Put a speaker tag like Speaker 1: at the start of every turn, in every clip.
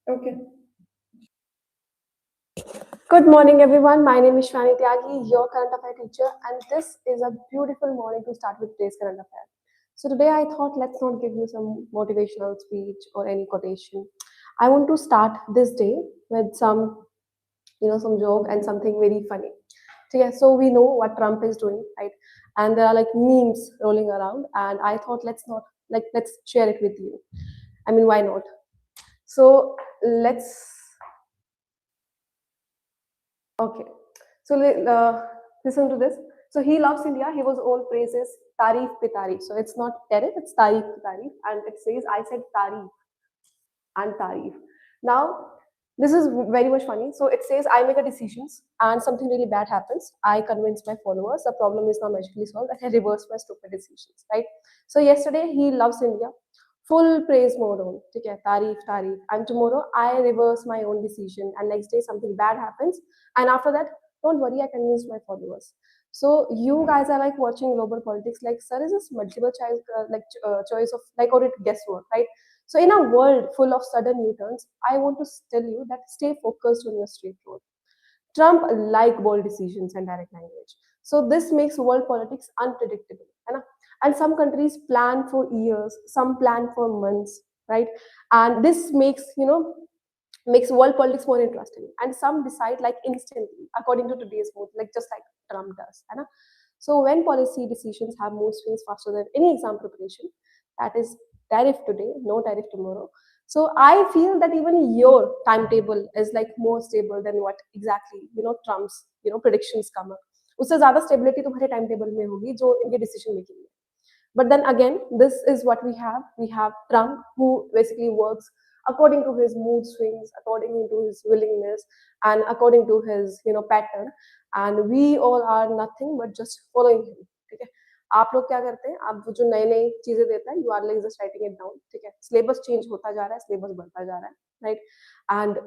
Speaker 1: Okay. Good morning, everyone. My name is Shivani Tyagi, your current affair teacher, and this is a beautiful morning to start with today's current affair. So today I thought let's not give you some motivational speech or any quotation. I want to start this day with some joke and something very funny. So yeah, so we know what Trump is doing, right? And there are like memes rolling around, and I thought let's share it with you. I mean, why not? So let's Okay. So listen to this. So he loves India. He was all praises tarif pe tarif. So it's not tariff, it's tarif pe tarif. And it says, I said tarif and tarif. Now, this is very much funny. So it says, I make a decisions and something really bad happens. I convince my followers the problem is now magically solved and I reverse my stupid decisions, right? So yesterday he loves India. Full praise mode on. Okay, tarif, tarif. And tomorrow I reverse my own decision and next day something bad happens. And after that, don't worry, I convinced my followers. So you guys are like watching global politics, like, sir, is this multiple choice, choice of like, or it guesswork, right? So in a world full of sudden U-turns, I want to tell you that stay focused on your straight road. Trump like bold decisions and direct language. So this makes world politics unpredictable. है ना? And some countries plan for years, some plan for months, right? And this makes world politics more interesting. And some decide like instantly, according to today's mood, like just like Trump does. है ना? So when policy decisions have more swings faster than any exam preparation, that is tariff today, no tariff tomorrow. So I feel that even your timetable is like more stable than what exactly Trump's predictions come up. उससे ज़्यादा stability तुम्हारे timetable में होगी जो इनके decision making में. But then again, this is what we have. We have Trump who basically works according to his mood swings, according to his willingness, and according to his pattern. And we all are nothing but just following him. ठीक है? आप लोग क्या करते हैं? आप जो नई नई चीजें देता है, you are like just writing it down. ठीक है? Syllabus change होता जा रहा है, syllabus बढ़ता जा रहा है, right? And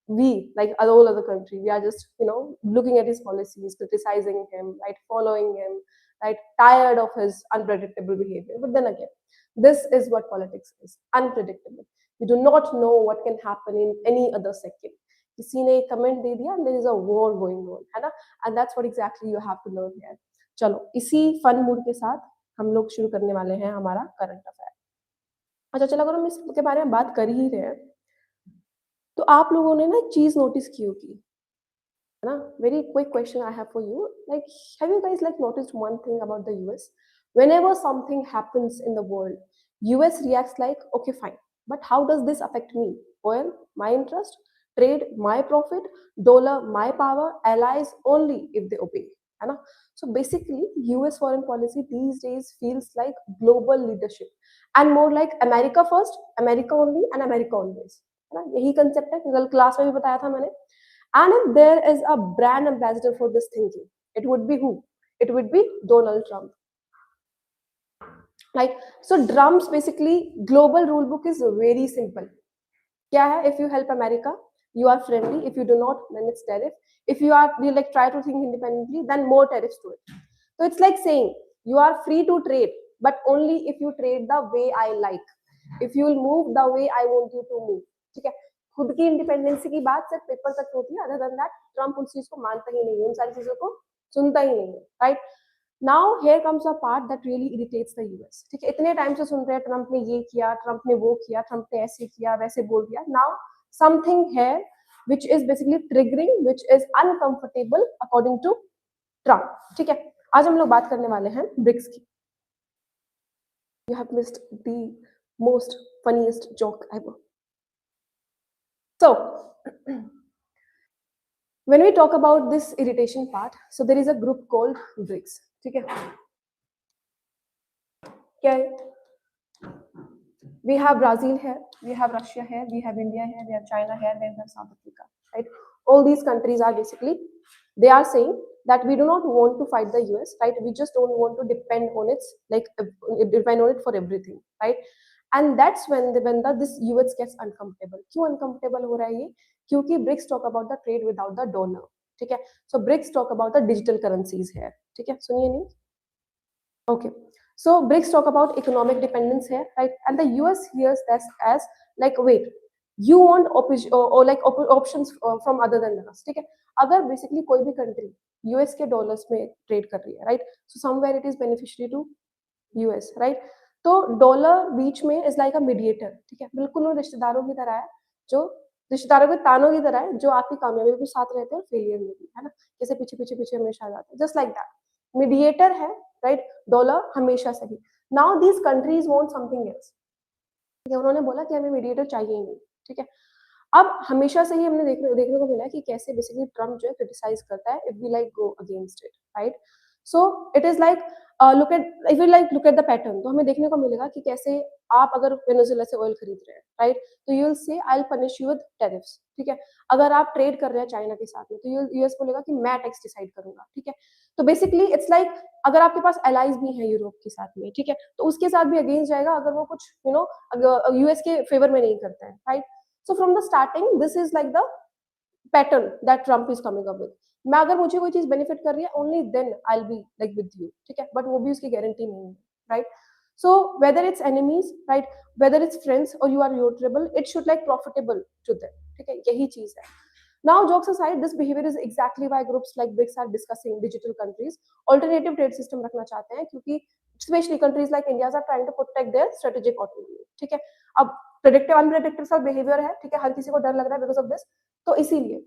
Speaker 1: we, like all other country, we are just looking at his policies, criticizing him, right? Following him, right? Tired of his unpredictable behavior. But then again, this is what politics is, unpredictable. You do not know what can happen in any other second. किसी ने एक comment दे दिया, there is a war going on, है ना? And that's what exactly you have to learn here. चलो इसी fun mood के साथ हम लोग शुरू करने वाले हैं हमारा करंट अफेयर. अच्छा, चलो अगर हम इसके बारे में बात कर ही रहे हैं, तो आप लोगों ने ना एक चीज नोटिस की होगी, है ना? Very quick question I have for you. Like, have you guys like noticed one thing about the US? Whenever something happens in the world, US reacts like, okay, fine, but how does this affect me? Oil, my interest, trade, my profit, dollar, my power, allies only if they obey. है ना? So basically, US foreign policy these days feels like global leadership and more like America first, America only, and America always. है ना? यही concept है, कल class में भी बताया था मैंने. And if there is a brand ambassador for this thinking, it would be who? It would be Donald Trump. Like, so Trump's basically global rule book is very simple. क्या है? If you help America, you are friendly. If you do not, then it's tariff. If you like try to think independently, then more tariffs to it. So it's like saying you are free to trade, but only if you trade the way I like. If you will move the way I want you to move. ठीक है? खुद की independency की बात सिर्फ paper तक होती है. अदर देन दैट ट्रम्प उन चीज को मानता ही नहीं है, उन सारी चीजों को सुनता ही नहीं है, right? Now here comes a part that really irritates the US. ठीक है, इतने टाइम से सुन रहे हैं ट्रम्प ने ये किया, ट्रम्प ने वो किया, ट्रम्प ने ऐसे किया, वैसे बोल दिया. Now something here which is basically triggering, which is uncomfortable according to Trump. ठीक है, आज हम लोग बात करने वाले हैं ब्रिक्स की. You have missed the most funniest joke ever. So when we talk about this irritation part, so there is a group called BRICS. ठीक है, क्या है? We have Brazil here, we have Russia here, we have India here, we have China here, we have South Africa, right? All these countries are basically, they are saying that we do not want to fight the US, right? We just don't want to depend on it for everything, right? And that's when this US gets uncomfortable. क्यों uncomfortable हो रहा है ये? क्योंकि BRICS talk about the trade without the dollar. ठीक है, so BRICS talk about the digital currencies here. ठीक है, सुनिए नहीं? Okay, so BRICS talk about economic dependence here, right? And the US hears this as like, wait, you want like options from other than us, ठीक है। अगर basically कोई भी country US के डॉलर्स में ट्रेड कर रही है, right, so somewhere it is beneficiary to US, right. तो डॉलर बीच में इज लाइक अ मीडिएटर, ठीक है, बिल्कुल वो रिश्तेदारों की तरह है, जो रिश्तेदारों के तानों की तरह है, जो आपकी कामयाबी में भी साथ रहते हैं और फेलियर में भी, है ना, जैसे पीछे पीछे पीछे हमेशा आ जाते हैं, जस्ट लाइक दैट मीडिएटर है, राइट, डॉलर हमेशा सही। Now these countries want something else, ठीक है, उन्होंने बोला कि हमें मीडिएटर चाहिए ही नहीं, ठीक है। अब हमेशा से ही हमने देखने को मिला है कि कैसे बेसिकली ट्रम्प जो है क्रिटिसाइज करता है if we like go against it, right. So it is like look at if you like look at the pattern, तो हमें देखने को मिलेगा कि कैसे आप अगर वेनेजुएला से ऑयल खरीद रहे हैं, राइट, तो you will say I will punish you with tariffs, ठीक है। अगर आप ट्रेड कर रहे हैं चाइना के साथ में, तो यूएस बोलेगा कि मैं टैक्स डिसाइड करूंगा, ठीक है। तो बेसिकली इट्स लाइक अगर आपके पास एलाइज भी हैं यूरोप के साथ में, ठीक है, तो उसके साथ भी अगेंस्ट जाएगा अगर वो कुछ यूएस के फेवर में नहीं करता है, right. So from the starting, this is like the pattern that Trump is coming up with. मैं अगर मुझे कोई चीज बेनिफिट कर रही है, only then I'll be like with you, ठीक है, बट वो भी उसकी गारंटी नहीं है, right. So whether it's enemies, right, whether it's friends और you are neutral, it should like profitable to them, ठीक है, यही चीज है। Now, jokes aside, this behavior is exactly why groups like BRICS are discussing digital countries alternative trade system रखना चाहते हैं, क्योंकि especially countries like India are trying to protect their strategic autonomy, ठीक है। अब प्रेडिक्टिव अनप्रेडिक्टिव सा बिहेवियर है, ठीक है, हर किसी को डर लग रहा है बिकॉज ऑफ दिस, तो इसीलिए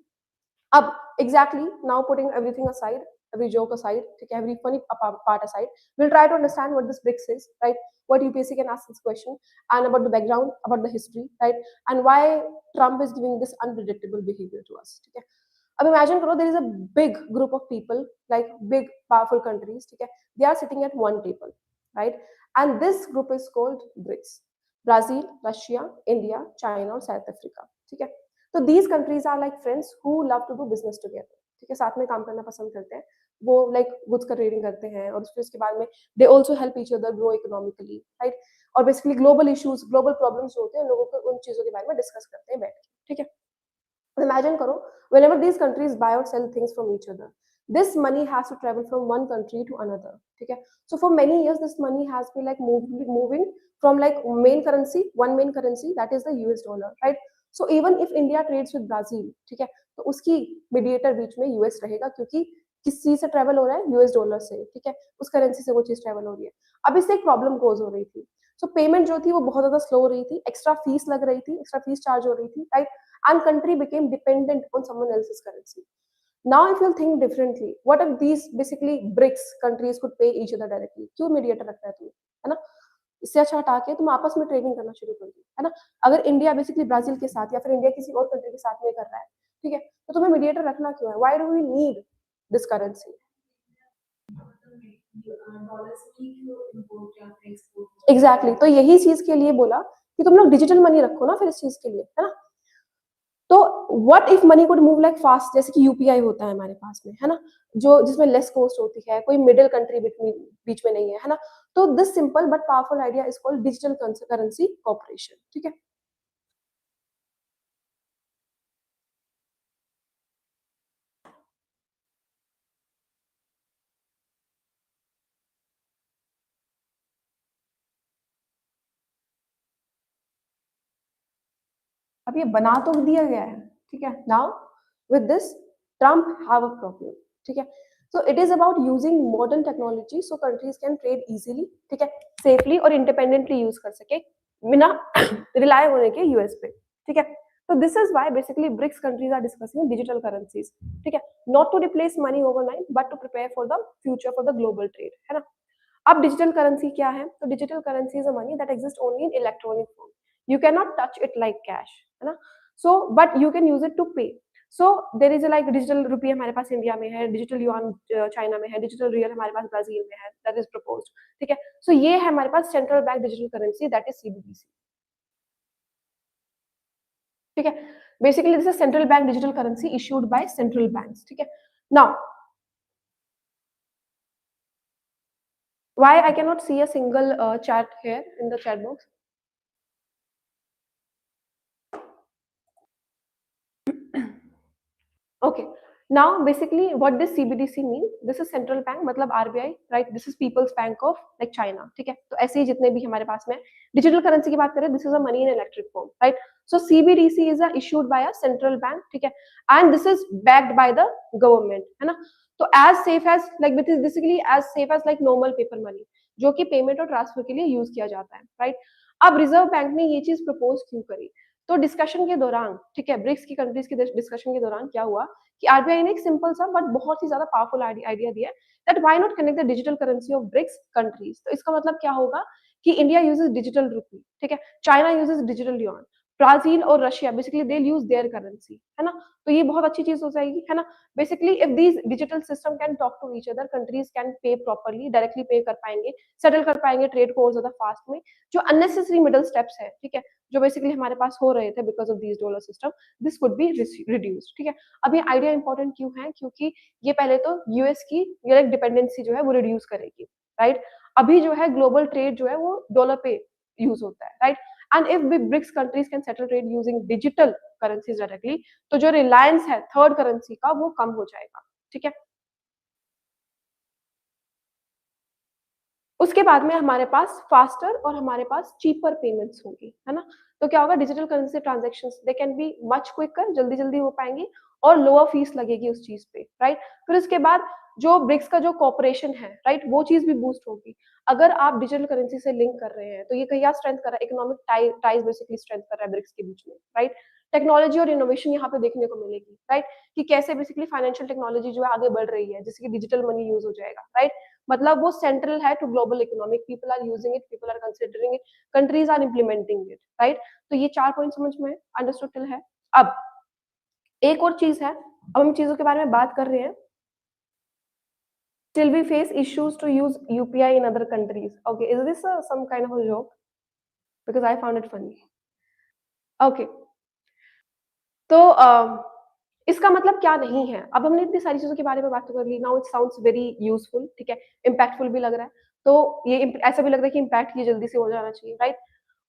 Speaker 1: अब exactly now putting everything aside, every joke aside, ठीक है, every funny part aside, we'll try to understand what this BRICS is, right, what UPSC can ask this question, and about the background, about the history, right, and why Trump is giving this unpredictable behavior to us, ठीक है। अब imagine करो there is a big group of people, like big powerful countries, ठीक है, they are sitting at one table, right, and this group is called BRICS, Brazil, Russia, India, China और South Africa, ठीक है। तो these countries are like friends who love to do business together, ठीक है, साथ में काम करना पसंद करते हैं, वो लाइक गुड्स का ट्रेडिंग करते हैं, और फिर उसके बाद में they also help each other grow economically, right, और basically global issues, global problems जो होते हैं लोगों को उन चीजों के बारे में डिस्कस करते हैं बैठ के, ठीक है। Imagine करो, whenever these countries buy or sell things from each other, this money has to travel from one country to another, ठीक है। So for many years this money has been like moving from like main currency, one main currency, that is the US dollar, right. So even if India trades with Brazil, ठीक है, तो उसकी mediator बीच में US रहेगा, क्योंकि किस चीज से ट्रेवल हो रहा है, यूएस डॉलर से, ठीक है, उस करेंसी से वो चीज ट्रेवल हो रही है। अब इससे एक प्रॉब्लम कोज हो रही थी, सो पेमेंट जो थी वो बहुत ज्यादा स्लो हो रही थी, एक्स्ट्रा फीस लग रही थी, एक्स्ट्रा फीस चार्ज हो रही थी, right, and country became dependent on someone else's currency. Now, if you think differently, what if these basically BRICS countries could pay each other directly? क्यों मीडिएटर रखता है तुम्हें, है ना? इससे अच्छा हटा के तुम आपस में ट्रेडिंग करना शुरू कर दो, है ना? अगर इंडिया बेसिकली ब्राजील के साथ या फिर इंडिया किसी और कंट्री के साथ में कर रहा है, ठीक है, तो तुम्हें मीडिएटर रखना क्यों है? Why do we need this currency? Exactly, तो यही चीज के लिए बोला कि तुम लोग डिजिटल मनी रखो ना फिर इस चीज के लिए, है ना। तो what if money could move like fast, जैसे कि यूपीआई होता है हमारे पास में, है ना, जो जिसमें लेस कॉस्ट होती है, कोई मिडिल कंट्री बीच में नहीं है ना। तो this simple but powerful idea is called digital currency corporation, ठीक है। अब ये बना तो दिया गया है, ठीक है। Now with this Trump have a problem, ठीक है। सो it is about using modern technology so countries can trade easily, ठीक है, सेफली और इंडिपेंडेंटली यूज कर सके बिना रिलाय होने के यूएस पे, ठीक है। तो this is why basically BRICS countries are discussing digital currencies, ठीक है, not to replace money overnight but to prepare for the future for the global trade, है ना। अब डिजिटल करेंसी क्या है? तो digital currency is a money that exist only in electronic form, you can not touch it like cash, है ना। So but you can use it to pay. So there is like digital रुपये हमारे पास India में है, digital yuan China में है, digital real हमारे पास Brazil में है, दैट इज प्रपोज्ड, ठीक है। सो ये है हमारे पास central bank digital currency, that is CBDC, ठीक है। Basically this is central bank digital currency issued by central banks, ठीक है। Now why I cannot see a single chat here in the chat box? Okay, Now, basically, what does CBDC mean? This is central bank, मतलब RBI, right? This is People's Bank of like China, ठीक है? तो ऐसे ही जितने भी हमारे पास में डिजिटल करेंसी की बात करें, this is a money in electric form, right? So CBDC is issued by a central bank, ठीक है? And this is backed by the government, है ना? तो as safe as like it is basically as safe as like normal paper money, जो कि payment और transfer के लिए यूज किया जाता है, राइट? अब रिजर्व बैंक ने ये चीज प्रपोज क्यों करी? तो डिस्कशन के दौरान, ठीक है, ब्रिक्स की कंट्रीज के डिस्कशन के दौरान क्या हुआ कि आरबीआई ने एक सिंपल सा बट बहुत ही ज्यादा पावरफुल आइडिया दिया that why not connect the digital currency of BRICS countries. तो इसका मतलब क्या होगा कि इंडिया यूजेस डिजिटल रूपी, ठीक है, China uses digital yuan, Brazil और Russia basically they use their currency, है ना? तो ये बहुत अच्छी चीज हो जाएगी, है ना? Basically if these digital system can talk to each other, countries can pay properly, directly pay कर पाएंगे, सेटल कर पाएंगे ट्रेड को और ज्यादा फास्ट में। जो अननेसेसरी मिडल स्टेप्स है, ठीक है, जो बेसिकली हमारे पास हो रहे थे because of this dollar system, this would be reduced, ठीक है। अब ये आइडिया इंपॉर्टेंट क्यों है? क्योंकि ये पहले तो यूएस की डिपेंडेंसी जो है वो रिड्यूस करेगी, राइट? अभी जो है ग्लोबल ट्रेड जो है वो डॉलर पे यूज होता है, right? And if BRICS countries can settle trade using digital currencies directly, तो जो रिलायंस है थर्ड करेंसी का वो कम हो जाएगा, ठीक है। उसके बाद में हमारे पास फास्टर और हमारे पास चीपर पेमेंट्स होंगी, है ना? तो क्या होगा, digital currency transactions they can be much quicker, जल्दी-जल्दी हो पाएँगी और लोअर फीस लगेगी उस चीज़ पे, राइट? फिर उसके बाद जो ब्रिक्स का जो कोऑपरेशन है, राइट? वो चीज़ भी बूस्ट होगी। अगर आप डिजिटल करेंसी से लिंक कर रहे हैं, तो ये क्या स्ट्रेंथ कर रहा है? इकोनॉमिक टाइज़ बेसिकली स्ट्रेंथ कर रहा है ब्रिक्स के बीच में, राइट? टेक्नोलॉजी और इनोवेशन यहाँ पे देखने को मिलेगी, राइट? कि कैसे बेसिकली फाइनेंशियल टेक्नोलॉजी जो है आगे बढ़ रही है, जिससे कि डिजिटल मनी यूज़ हो जाएगा, राइट? मतलब वो सेंट्रल है to global economic, people are using it, people are considering it, countries are implementing it, right? तो ये 4 पॉइंट समझ में अंडरस्टूड टिल है। अब एक और चीज़ है, अब हम चीज़ों के बारे में बात कर रहे हैं। Still we face issues to use UPI in other countries. Okay, is this some kind of a joke? Because I found it funny. Okay, तो इसका मतलब क्या नहीं है? अब हमने इतनी सारी चीज़ों के बारे में बात तो कर ली, now it sounds very useful, ठीक है? इम्पैक्टफुल भी लग रहा है। तो ये ऐसा भी लग रहा है कि इम्पैक्ट ये जल्दी से हो जाना चाहिए, right?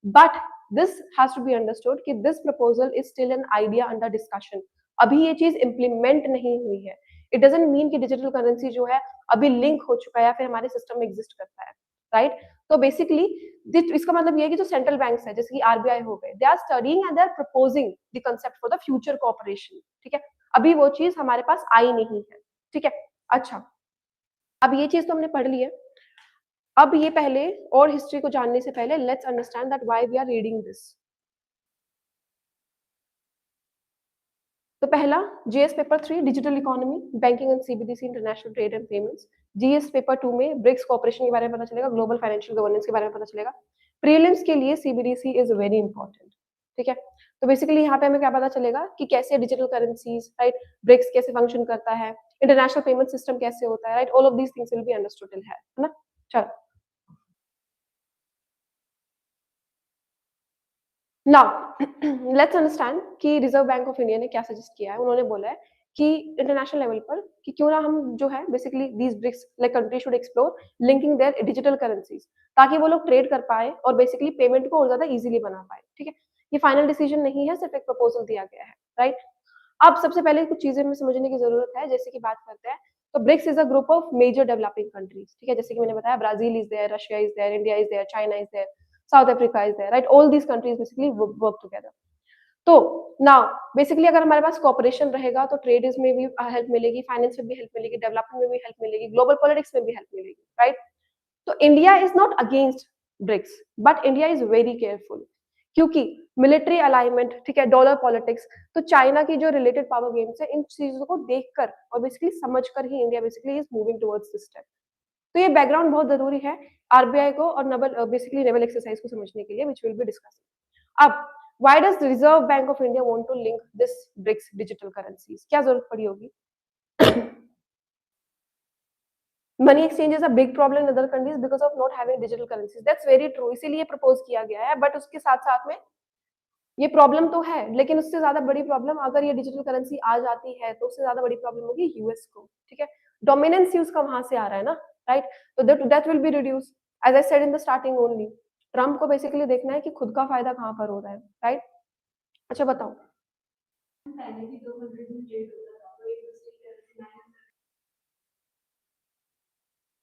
Speaker 1: But this has to be understood कि this proposal is still an idea under discussion. अभी ये चीज़ इम्प्लीमेंट नहीं हुई है। इट डज़न्ट मीन कि डिजिटल करेंसी जो है अभी लिंक हो चुका है या फिर हमारे सिस्टम में एग्ज़िस्ट करता है, राइट? तो बेसिकली इसका मतलब ये है कि जो सेंट्रल बैंक्स है जैसे कि आरबीआई हो गए, they are studying and they are proposing the concept for the future cooperation, ठीक है? अभी वो चीज हमारे पास आई नहीं है, ठीक है? अच्छा, अब ये चीज तो हमने पढ़ ली है। अब ये पहले और हिस्ट्री को जानने से पहले let's understand that why we are reading this. तो पहला GS paper 3 digital economy, banking and CBDC, international trade and payments. GS paper 2 में ब्रिक्स कोऑपरेशन के बारे में पता चलेगा, ग्लोबल फाइनेंशियल गवर्नेंस के बारे में पता चलेगा। प्रीलिम्स के लिए सीबीडीसी इज वेरी इंपॉर्टेंट, ठीक है? तो बेसिकली यहाँ पे हमें क्या पता चलेगा कि कैसे डिजिटल करेंसीज, राइट, ब्रिक्स कैसे फंक्शन करता है, इंटरनेशनल पेमेंट सिस्टम कैसे होता है, right? All of these things will be understood in है ना? चलो, नाउ लेट्स अंडरस्टैंड कि रिजर्व बैंक ऑफ इंडिया ने क्या सजेस्ट किया है। उन्होंने बोला है कि इंटरनेशनल लेवल पर कि क्यों ना हम जो है basically these BRICS like country should explore linking their digital currencies, ताकि वो लोग ट्रेड कर पाए और बेसिकली पेमेंट को और ज्यादा इजीली बना पाए, ठीक है? ये फाइनल डिसीजन नहीं है, सिर्फ एक प्रपोजल दिया गया है, राइट? अब सबसे पहले कुछ चीजें हमें समझने की जरूरत है, जैसे कि बात करते हैं। तो BRICS is a group of major developing countries, ठीक है? जैसे कि मैंने बताया, Brazil is there, Russia is there, India is there, China is there, South Africa is there, right? All these countries basically work together. तो now basically अगर हमारे पास cooperation रहेगा तो ट्रेड में भी हेल्प मिलेगी, फाइनेंस में भी हेल्प मिलेगी, डेवलपमेंट में भी हेल्प मिलेगी, ग्लोबल पॉलिटिक्स में भी हेल्प मिलेगी, राइट? तो India is not against BRICS, but India is very careful, क्योंकि मिलिट्री अलाइनमेंट, ठीक है, डॉलर पॉलिटिक्स, तो चाइना की जो रिलेटेड पावर गेम्स है, इन चीजों को देखकर और बेसिकली समझकर ही India basically is moving towards this step. तो ये बैकग्राउंड बहुत जरूरी है आरबीआई को और नवल बेसिकली नेवल एक्सरसाइज को समझने के लिए, विच विल बी डिस्कसिंग। अब why does Reserve Bank of India want to link this BRICS digital currencies? क्या जरूरत पड़ी होगी? Money exchange is a big problem in other countries because of not having digital currencies. That's very true, इसीलिए propose किया गया है, but उसके साथ साथ में ये प्रॉब्लम तो है, लेकिन उससे ज्यादा बड़ी प्रॉब्लम, अगर ये डिजिटल करेंसी आ जाती है तो उससे ज्यादा बड़ी प्रॉब्लम होगी यूएस को, ठीक है? डोमिनेंस यूज का वहां से आ रहा है ना, राइट? तो that will be reduce, as I said in the starting only. Trump को बेसिकली देखना है कि खुद का फायदा कहाँ पर हो रहा है, राइट? अच्छा बताओ।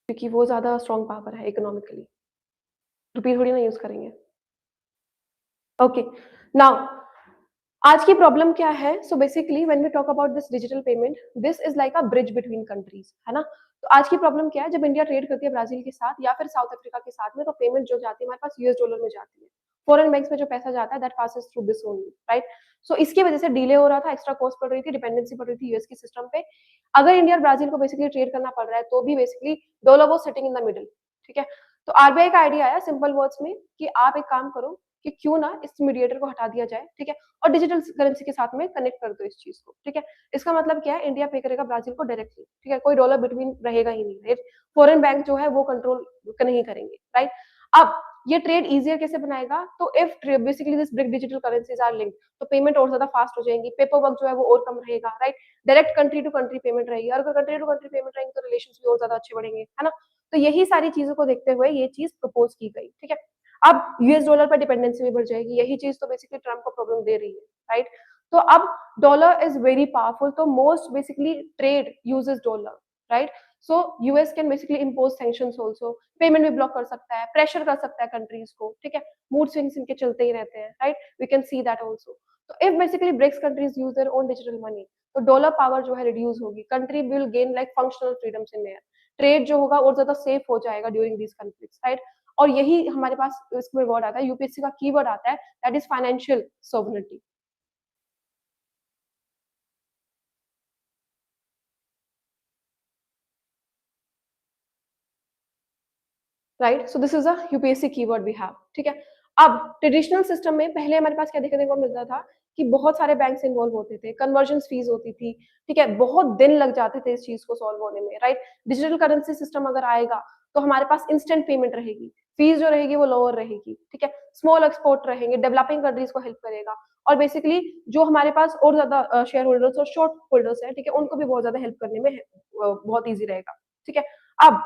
Speaker 1: क्योंकि वो ज़्यादा स्ट्रॉन्ग पावर है इकोनॉमिकली। रुपी थोड़ी ना यूज़ करेंगे। ओके, नाउ आज की प्रॉब्लम क्या है? So basically when we talk about this digital payment, this is like a bridge between countries, है ना? तो आज की प्रॉब्लम क्या है? जब इंडिया ट्रेड करती है ब्राज़ील के साथ या फिर साउथ अफ्रीका के साथ में, तो पेमेंट जो जाती है हमारे पास यूएस डॉलर में जाती है। फॉरेन बैंक्स में जो पैसा जाता है that passes through this only, right? So इसकी वजह से डिले हो रहा था, एक्स्ट्रा कॉस्ट पड़ रही थी, डिपेंडेंसी बढ़ रही थी यूएस के सिस्टम पे। अगर इंडिया और ब्राज़ील को बेसिकली ट्रेड करना पड़ रहा है, तो भी basically dollar was sitting in the middle, ठीक है? तो आरबीआई का आइडिया आया सिंपल वर्ड्स में कि आप एक काम करो कि क्यों ना इस मीडिएटर को हटा दिया जाए, ठीक है? और डिजिटल करेंसी के साथ में कनेक्ट कर दो इस चीज़ को, ठीक है? इसका मतलब क्या है? इंडिया पे करेगा ब्राज़ील को डायरेक्टली, ठीक है? कोई डॉलर बिटवीन रहेगा ही नहीं, राइट? फॉरेन बैंक जो है वो कंट्रोल नहीं करेंगे, राइट? अब ये ट्रेड ईज़ियर कैसे बनाएगा? तो if basically this BRIC digital currencies are linked, तो पेमेंट और ज़्यादा फास्ट हो जाएँगी, पेपर वर्क जो है वो और कम रहेगा, right? Direct country to country payment रहेगी और अगर कंट्री टू कंट्री पेमेंट रहेंगी तो रिलेशंस भी और ज़्यादा अच्छे बढ़ेंगे, है ना? तो यही सारी चीज़ों को देखते हुए ये चीज़ प्रपोज़ की गई, ठीक है? अब यूएस डॉलर पर डिपेंडेंसी भी बढ़ जाएगी, यही चीज़ तो बेसिकली ट्रम्प को प्रॉब्लम दे रही है, राइट? तो अब डॉलर इज़ वेरी पावरफुल, तो most basically trade uses dollar, right? So US can basically impose sanctions also, payment भी ब्लॉक कर सकता है, प्रेशर कर सकता है कंट्रीज को, ठीक है? मूड स्विंग्स इनके चलते ही रहते हैं, right? We can see that also. तो if basically BRICS countries use their own digital money, तो डॉलर पावर जो है रिड्यूस होगी, country will gain like functional freedoms in there, trade जो होगा और ज़्यादा सेफ हो जाएगा ड्यूरिंग दीज़ कॉन्फ्लिक्ट्स, राइट? और यही हमारे पास इसमें वर्ड आता है, यूपीएससी का कीवर्ड आता है, that is financial sovereignty, right? So this is a UPSC keyword we have, ठीक है? अब ट्रेडिशनल सिस्टम में पहले हमारे पास क्या देखने को मिलता था कि बहुत सारे बैंक्स इन्वॉल्व होते थे, कन्वर्जन्स फीस होती थी, ठीक है? बहुत दिन लग जाते थे इस चीज़ को सॉल्व होने में, राइट? डिजिटल करेंसी सिस्टम अगर आएगा, तो हमारे पास इंस्टेंट पेमेंट रहेगी, फीस जो रहेगी वो लोअर रहेगी, ठीक है? स्मॉल एक्सपोर्ट रहेंगे, डेवलपिंग कंट्रीज़ को हेल्प करेगा और बेसिकली जो हमारे पास और ज़्यादा शेयर होल्डर्स और शॉर्ट होल्डर्स हैं, ठीक है? उनको भी बहुत ज़्यादा हेल्प करने में बहुत ईज़ी रहेगा, ठीक है? अब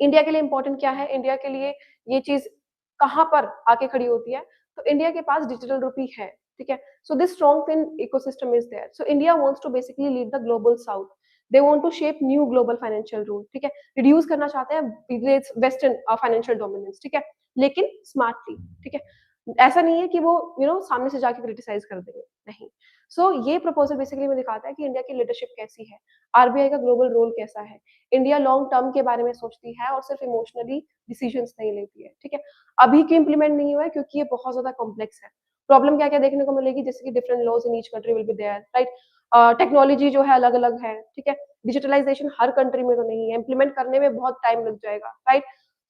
Speaker 1: इंडिया के लिए इम्पोर्टेंट क्या है? इंडिया के लिए ये चीज़ कहाँ पर आके खड़ी होती है? तो इंडिया के पास डिजिटल रूपी है, ठीक है? So this strong fin ecosystem is there. So India wants to basically lead the Global South. They want to shape new global financial rule, ठीक है? रिड्यूस करना चाहते हैं वेस्टर्न फाइनेंशियल डोमिनेंस, ठीक है? लेकिन स्मार्टली, ठीक है? ऐसा नहीं है कि वो सामने से जाके क्रिटिसाइज़ कर देंगे, नहीं। सो ये प्रपोज़ल बेसिकली में दिखाता है कि इंडिया की लीडरशिप कैसी है, आरबीआई का ग्लोबल रोल कैसा है, इंडिया लॉन्ग टर्म के बारे में सोचती है और सिर्फ इमोशनली डिसीजंस नहीं लेती है, ठीक है? अभी क्यों इम्प्लीमेंट नहीं हुआ है? क्योंकि ये बहुत ज़्यादा कॉम्प्लेक्स है। प्रॉब्लम क्या-क्या देखने को मिलेगी जैसे कि different laws in each country will be there, right? Technology जो है अलग-अलग है, ठीक है? डिजिटलाइज़ेशन हर कंट्री में तो नहीं है, इम्प्लीमेंट करने में बहुत टाइम लग जाएगा, right?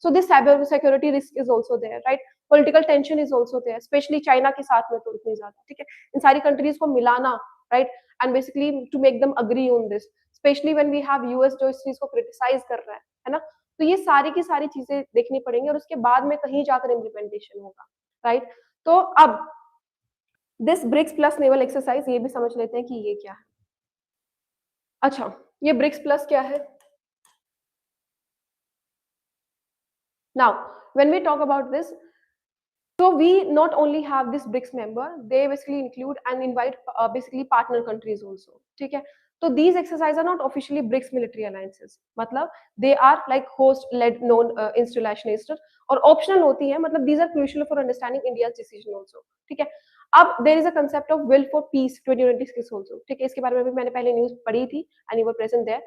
Speaker 1: So this cyber security risk is also there, right? Political tension is also there, specially China के साथ में तो इतनी ज़्यादा, ठीक है? इन सारी कंट्रीज़ को मिलाना, right? And basically to make them agree on this, specially when we have US जो इस चीज़ को क्रिटिसाइज़ कर रहा है ना? तो ये सारी की सारी चीज़ें देखनी पड़ेंगी और उसके बाद में कहीं जाकर इम्प्लीमेंटेशन होगा, राइट? तो अब this BRICS plus naval exercise ये भी समझ लेते हैं कि ये क्या है? अच्छा, ये ब्रिक्स प्लस क्या है? Now when we talk about this, so we not only have this BRICS member, they basically include and invite basically partner countries also. ठीक है? So these exercises are not officially BRICS military alliances. मतलब they are like host-led non-installationist और optional होती है मतलब these are crucial for understanding India's decision also. ठीक है? अब there is a concept of will for peace 2026 also. ठीक है? इसके बारे में भी मैंने पहले न्यूज़ पढ़ी थी and you were present there.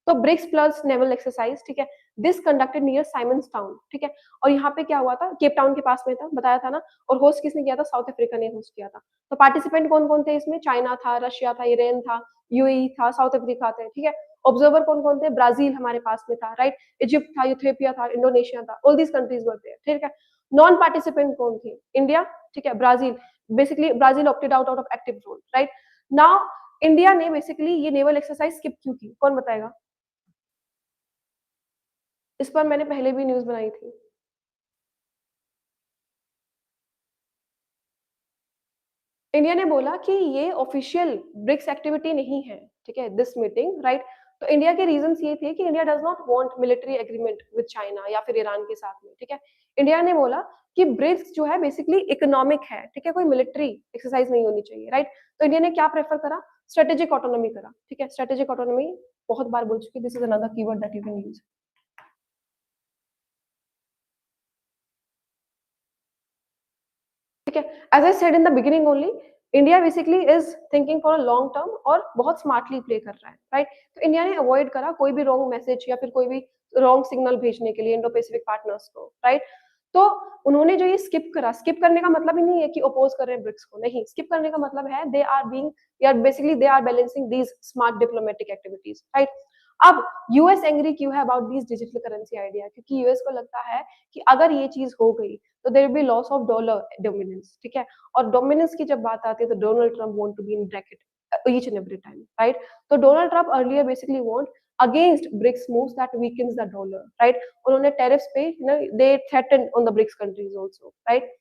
Speaker 1: तो ब्रिक्स प्लस नेवल एक्सरसाइज, ठीक है? This conducted near Simon's Town, ठीक है? और यहाँ पे क्या हुआ था? केप टाउन के पास में था, बताया था ना? और होस्ट किसने किया था? साउथ अफ्रीका ने होस्ट किया था। तो पार्टिसिपेंट कौन-कौन थे इसमें? चाइना था, रशिया था, ईरान था, यूएई था, साउथ अफ्रीका थे, ठीक है? ऑब्जर्वर कौन-कौन थे? ब्राज़ील हमारे पास में था, राइट? इजिप्ट था, इथियोपिया था, इंडोनेशिया था, all these countries were there, ठीक है? नॉन पार्टिसिपेंट कौन थे? इंडिया, ठीक है? Brazil, basically Brazil opted out of active role, right? Now India ने बेसिकली ये नेवल एक्सरसाइज स्किप क्यों की? कौन बताएगा? इस पर मैंने पहले भी न्यूज़ बनाई थी। इंडिया ने बोला कि ये ऑफिशियल ब्रिक्स एक्टिविटी नहीं है, ठीक है? This meeting, right? तो इंडिया के रीज़न्स ये थे कि India does not want military agreement with China या फिर ईरान के साथ में, ठीक है? इंडिया ने बोला कि ब्रिक्स जो है बेसिकली इकोनॉमिक है, ठीक है? कोई मिलिटरी एक्सरसाइज नहीं होनी चाहिए, राइट? तो इंडिया ने क्या प्रेफर करा? स्ट्रेटेजिक ऑटोनॉमी करा, ठीक है? स्ट्रेटेजिक ऑटोनॉमी बहुत बार बोल चुकी, this is another keyword that you can use. ठीक है, as I said in the beginning only, India basically is thinking for a long term और बहुत स्मार्टली प्ले कर रहा है, राइट? तो इंडिया ने अवॉइड करा कोई भी रॉन्ग मैसेज या फिर कोई भी रॉन्ग सिग्नल भेजने के लिए इंडो पैसिफिक पार्टनर्स को, राइट? तो उन्होंने जो ये स्किप करा, स्किप करने का मतलब ही नहीं है कि अपोज कर रहे हैं ब्रिक्स को, नहीं, स्किप करने का मतलब है दे आर बीइंग, या basically they are balancing these smart diplomatic activities, right? अब यूएस एंग्री क्यों है about this digital currency idea? क्योंकि यूएस को लगता है कि अगर ये चीज हो गई तो there will be loss of dollar dominance, ठीक है? और डोमिनेंस की जब बात आती है तो Donald Trump want to be in bracket each and every time, right? तो Donald Trump earlier basically want against BRICS moves that weakens the dollar, right? उन्होंने टैरिफ्स पे they threaten on the BRICS countries also, right?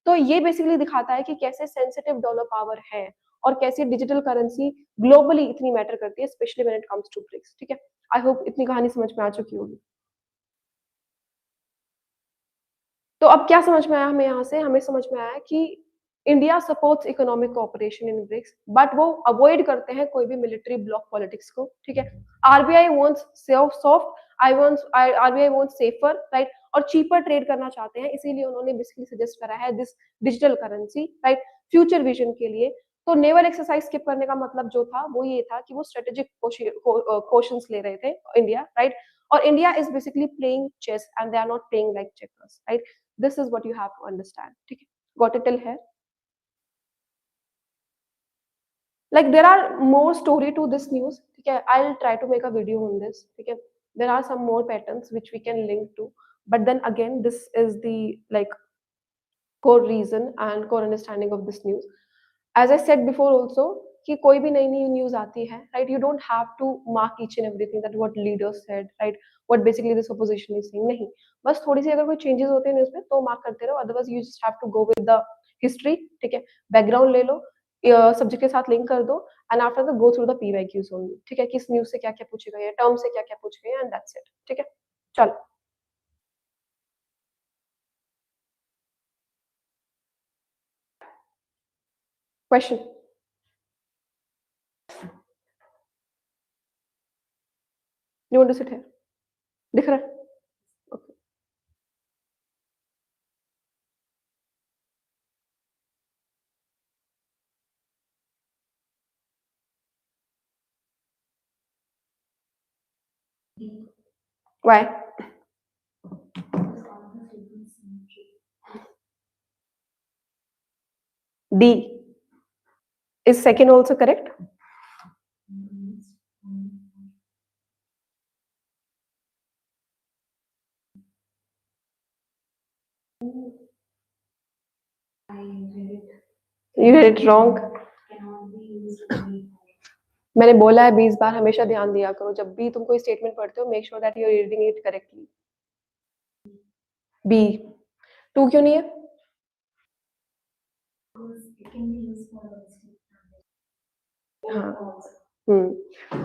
Speaker 1: तो ये basically दिखाता है कि कैसे sensitive dollar power है और कैसे डिजिटल करेंसी ग्लोबली इतनी मैटर करती है, specially when it comes to BRICS, ठीक है? आई होप इतनी कहानी समझ में आ चुकी होगी। तो अब क्या समझ में आया हमें यहाँ से? हमें समझ में आया कि India supports economic cooperation in BRICS, but वो अवॉइड करते हैं कोई भी मिलिट्री ब्लॉक पॉलिटिक्स को, ठीक है? RBI wants soft, RBI wants safer, right? और चीपर ट्रेड करना चाहते हैं, इसीलिए उन्होंने बेसिकली सजेस्ट करा है this digital currency, right? Future vision के लिए। तो नेवल एक्सरसाइज स्किप करने का मतलब जो था वो ये था कि वो स्ट्रेटेजिक क्वेश्चंस ले रहे थे इंडिया, राइट? और India is basically playing chess and they are not playing like checkers, right? This is what you have to understand, ठीक है? Got it till here? Like there are more story to this news, ठीक है? I'll try to make a video on this, ठीक है? There are some more patterns which we can link to, but then again this is the like core reason and core understanding of this news. As I said before also कि कोई भी नई नई news आती है, right? You don't have to mark each and everything that what leaders said, right? What basically this opposition is saying, नहीं, बस थोड़ी सी अगर कोई changes होते हैं न्यूज में तो मार्क करते रहो, otherwise you just have to go with the history, ठीक है? बैकग्राउंड ले लो, सब्जेक्ट के साथ लिंक कर दो, and after the go through the PYQs only, ठीक है? किस न्यूज से क्या क्या पूछे गए हैं, टर्म से क्या क्या पूछे गए, एंड दैट्स इट, ठीक है? चलो, question. You want to sit here? दिख रहा है? Okay. Why? D is second also correct? You had it wrong. मैंने बोला है 20 बार, हमेशा ध्यान दिया करो जब भी तुम कोई स्टेटमेंट पढ़ते हो, make sure that you are reading it correctly. B. Two क्यों नहीं है? हाँ,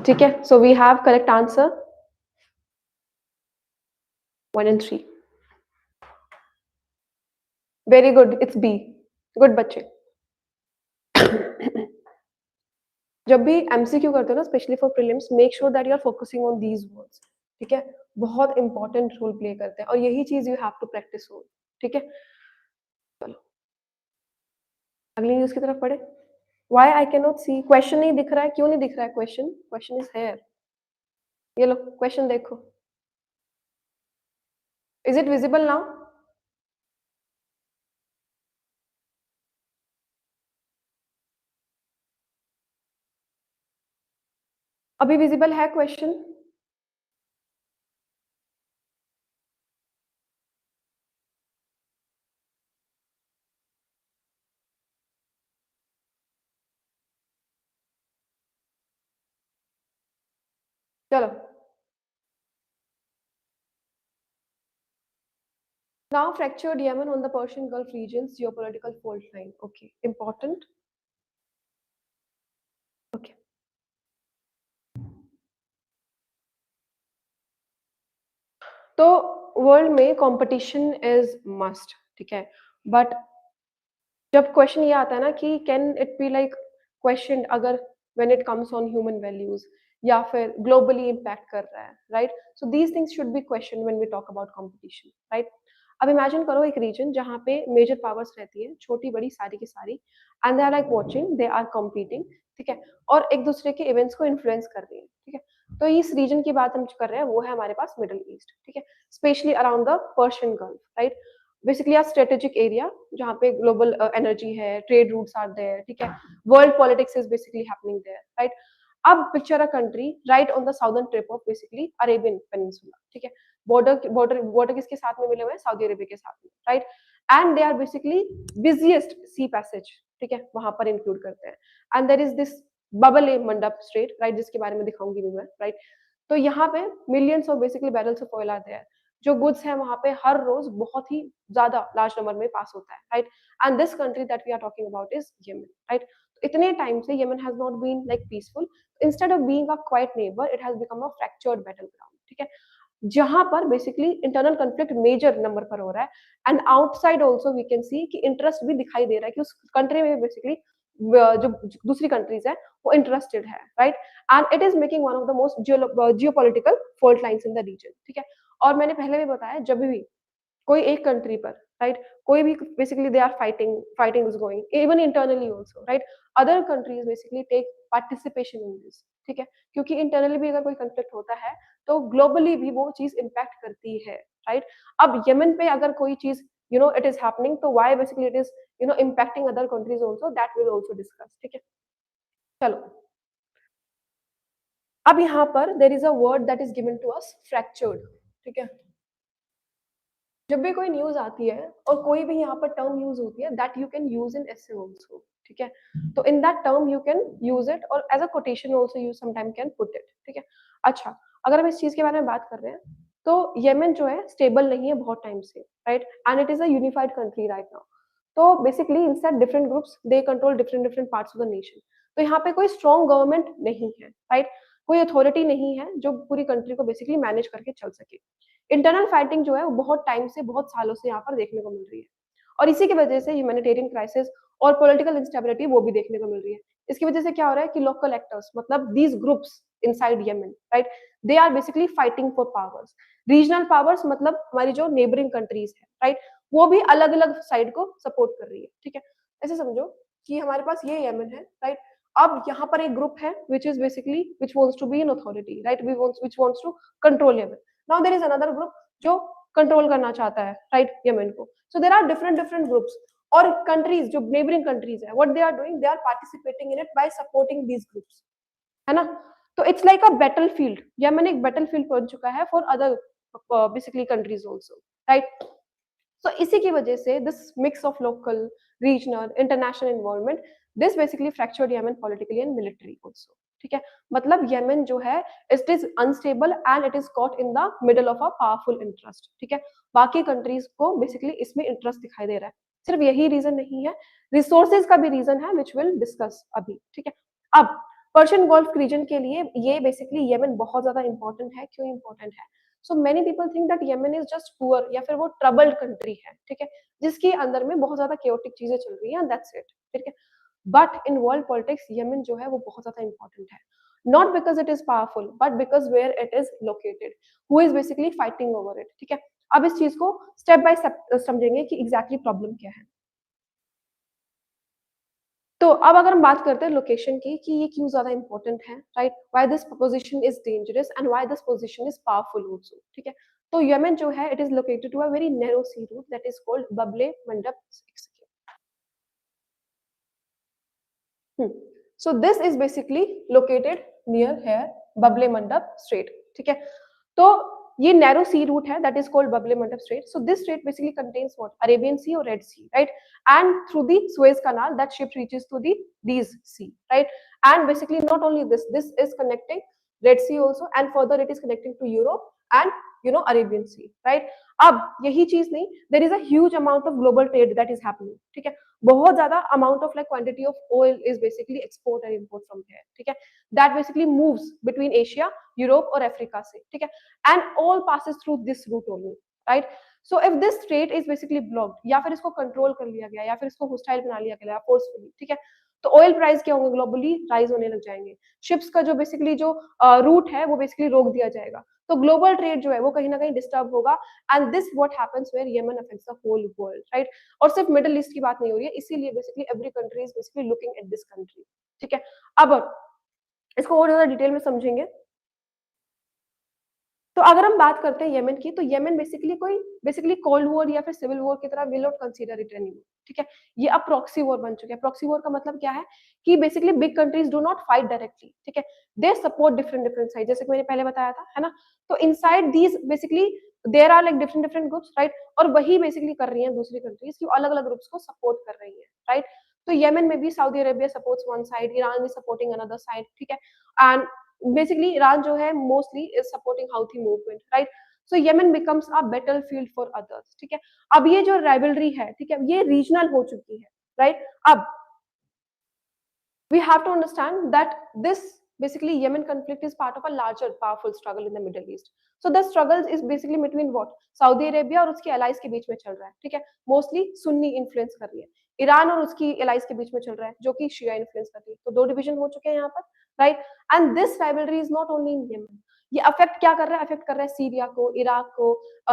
Speaker 1: ठीक है। So we have correct answer 1 and 3। Very good, it's B. Good बच्चे। जब भी एमसीक्यू करते हो ना, specially for prelims, make sure that you are focusing on these words, ठीक है? बहुत इंपॉर्टेंट रोल प्ले करते हैं और यही चीज यू हैव टू प्रैक्टिस हो, ठीक है? चलो अगली न्यूज की तरफ पढ़े। Why I can not see? Question नहीं दिख रहा है, क्यों नहीं दिख रहा है क्वेश्चन? Question is here. ये लो क्वेश्चन देखो। Is it visible now? अभी विजिबल है क्वेश्चन? चलो, now fractured Yemen on the Persian Gulf region's geopolitical fault line. Okay, important. Okay. तो वर्ल्ड में कंपटीशन इज मस्ट, ठीक है? बट जब क्वेश्चन ये आता है ना कि can it be like question, अगर when it comes on human values, या फिर ग्लोबली इम्पैक्ट कर रहा है, right? So these things should be question when we talk about competition, right? अब इमेजिन करो एक रीजन जहाँ पे मेजर पावर्स रहती है, छोटी बड़ी सारी की सारी, and they are like watching, they are competing, ठीक है, और एक दूसरे के इवेंट्स को इन्फ्लुएंस कर रही है, ठीक है। तो इस रीजन की बात हम कर रहे हैं, वो है हमारे पास मिडल ईस्ट, ठीक है, specially around the Persian Gulf, right? Basically a strategic area जहाँ पे ग्लोबल एनर्जी है, ट्रेड रूट्स आर देयर, ठीक है, world politics is basically happening there, right? अब picture a country right on the southern tip of basically Arabian peninsula, ठीक है, border border border किसके साथ में मिले हुए हैं? सऊदी अरेबिया के साथ में, right? And they are basically busiest sea passage, ठीक है, वहां पर इंक्लूड करते हैं, and there is this Babel el Mandeb strait, right, जिसके बारे में दिखाऊंगी भी मैं, राइट? तो यहाँ पे millions of basically barrels of oil are there, जो गुड्स है वहां पे हर रोज बहुत ही ज्यादा लार्ज नंबर में पास होता है, right? And this country that we are talking about is Yemen, right? इतने टाइम से Yemen has not been like peaceful, instead of being a quiet neighbour it has become a fractured battle ground, ठीक है, जहां पर basically internal conflict major number पर हो रहा है, and outside also we can see कि इंटरेस्ट भी दिखाई दे रहा है कि उस कंट्री में बेसिकली जो दूसरी कंट्रीज है वो इंटरेस्टेड है, right? And it is making one of the most geopolitical fault lines in the region, ठीक है। और मैंने पहले भी बताया, जब भी कोई एक कंट्री पर, राइट, कोई भी basically they are fighting is going even internally also, right, other countries basically take participation in this, ठीक है, क्योंकि इंटरनली भी अगर कोई कंफ्लिक्ट होता है तो ग्लोबली भी वो चीज इम्पैक्ट करती है, राइट? अब यमन पे अगर कोई चीज इट इज हैपनिंग, तो why basically it is impacting other countries also, that will also discuss, ठीक है। चलो, अब यहाँ पर there is a word that is given to us, fractured, ठीक है। जब भी कोई न्यूज आती है और कोई भी यहाँ पर टर्म यूज होती है, that you can use in essay also, ठीक है, तो in that term you can use it, और as a quotation also you sometime can put it, ठीक है। अच्छा, अगर हम इस चीज के बारे में बात कर रहे हैं, तो येमेन जो है स्टेबल नहीं है बहुत टाइम से, right, and it is a unified country right now. तो basically inside different groups they control different different parts of the nation. तो यहाँ पे कोई स्ट्रॉन्ग गवर्नमेंट नहीं है, राइट, कोई अथॉरिटी नहीं है जो पूरी कंट्री को बेसिकली मैनेज करके चल सके। इंटरनल फाइटिंग जो है वो बहुत टाइम से, बहुत सालों से यहाँ पर देखने को मिल रही है, और इसी की वजह से ह्यूमैनिटेरियन क्राइसिस और पॉलिटिकल इंस्टेबिलिटी वो भी देखने को मिल रही है। इसकी वजह से क्या हो रहा है कि लोकल एक्टर्स, मतलब these groups inside Yemen, right, they are basically fighting for powers, regional powers, मतलब हमारी जो नेबरिंग कंट्रीज है, राइट, वो भी अलग अलग साइड को सपोर्ट कर रही है, ठीक है। ऐसे समझो कि हमारे पास ये येमेन है, राइट, अब यहाँ पर एक ग्रुप है which is basically which wants to be an authority, right, which wants to control Yemen. Now there is another group जो कंट्रोल करना चाहता है, राइट, यमन को। So there are different different groups, और कंट्रीज जो neighbouring countries है, what they are doing, they are participating in it by supporting these groups, है ना? तो it's like a battle field, Yemen एक बैटल फील्ड बन चुका है for other basically countries also, right? So इसी की वजह से this mix of local, regional, international involvement, this basically fractured Yemen politically and military also, ठीक है। मतलब येमेन जो है it is unstable and it is caught in the middle of a powerful interest, ठीक है। बाकी कंट्रीज को basically इसमें इंटरेस्ट दिखाई दे रहा है, सिर्फ यही रीजन नहीं है, रिसोर्सेज का भी रीजन है विच विल डिस्कस अभी, ठीक है। अब पर्शियन गोल्फ रीजन के लिए ये बेसिकली येमेन बहुत ज्यादा इंपॉर्टेंट है। क्यों इंपॉर्टेंट है? So many people think that Yemen is just poor, या फिर वो ट्रबल्ड कंट्री है, ठीक है, जिसके अंदर में बहुत ज्यादा केओटिक चीजें चल रही हैं, दैट्स इट, ठीक है। But in world politics Yemen जो है वो बहुत ज्यादा इंपॉर्टेंट है, not because it is powerful but because where it is located, who is basically fighting over it, ठीक है। अब इस चीज को स्टेप बाय स्टेप समझेंगे कि एग्जैक्टली प्रॉब्लम क्या है। तो अब अगर हम बात करते हैं लोकेशन की कि ये क्यों ज्यादा इंपॉर्टेंट है, right, why this position is dangerous and why this position is powerful also, ठीक है। तो यमन जो है it is located to a very narrow sea route that is called Babel Mandeb. So this is basically located near है Babel Mandeb strait, ठीक है। तो ये नैरो सी रूट है that is called Babel Mandeb strait. So this strait basically contains what, Arabian Sea और red Sea, right, and through the Suez canal that ship reaches to the these sea, right, and basically not only this is connecting red sea also, and further it is connecting to Europe and Arabian Sea, right। अब यही चीज नहीं, there is a huge amount of global trade that is happening, ठीक है, बहुत ज्यादा amount of like quantity of oil is basically export and import from here, ठीक है, that basically moves between Asia, Europe और Africa से, ठीक है, and all passes through this route only, right। So if this strait is basically blocked, या फिर इसको control कर लिया गया, या फिर इसको होस्टाइल बना लिया गया फोर्सफुली, ठीक है, तो ऑयल प्राइस क्या होंगे, ग्लोबली राइज होने लग जाएंगे। शिप्स का जो बेसिकली जो रूट है वो बेसिकली रोक दिया जाएगा, तो ग्लोबल ट्रेड जो है वो कहीं ना कहीं डिस्टर्ब होगा। And this what happens where Yemen affects the whole world, right. और सिर्फ मिडिल ईस्ट की बात नहीं हो रही है, इसीलिए basically every country is basically looking at this country, ठीक है। अब इसको और ज्यादा डिटेल में समझेंगे। तो अगर हम बात करते हैं येमेन की, तो येमेन बेसिकली कोई बेसिकली कोल्ड वॉर या फिर सिविल वॉर की तरह will not consider it anymore, ठीक है। ये अब प्रॉक्सी वॉर बन चुके हैं। प्रॉक्सी वॉर का मतलब क्या है कि basically big countries do not fight directly, ठीक है, they support different different side, जैसे कि मैंने पहले बताया था, है ना। तो inside these basically there are like different different groups, right, और वही बेसिकली कर रही हैं दूसरी कंट्रीज की अलग अलग ग्रुप्स को सपोर्ट कर रही है, राइट। तो येमेन में भी Saudi Arabia supports one side, Iran is supporting another side, ठीक है। एंड बेसिकली ईरान जो है mostly is supporting Houthi movement, right. So Yemen becomes a battlefield for others, ठीक है। अब ये जो राइवलरी है, ठीक है, ये रीजनल हो चुकी है, राइट। अब we have to understand that this basically Yemen conflict is part of a larger powerful struggle in the Middle East. So the struggle is basically between what? Saudi Arabia और उसके allies के बीच में चल रहा है, ठीक है, mostly सुन्नी influence कर रही है। ईरान और उसकी allies के बीच में चल रहा है जो कि शिया influence कर रही है। तो दो डिवीजन हो चुके हैं यहाँ पर, right? And this rivalry is not only in Yemen. ये अफेक्ट क्या कर रहा है, अफेक्ट कर रहा है सीरिया को, इराक को,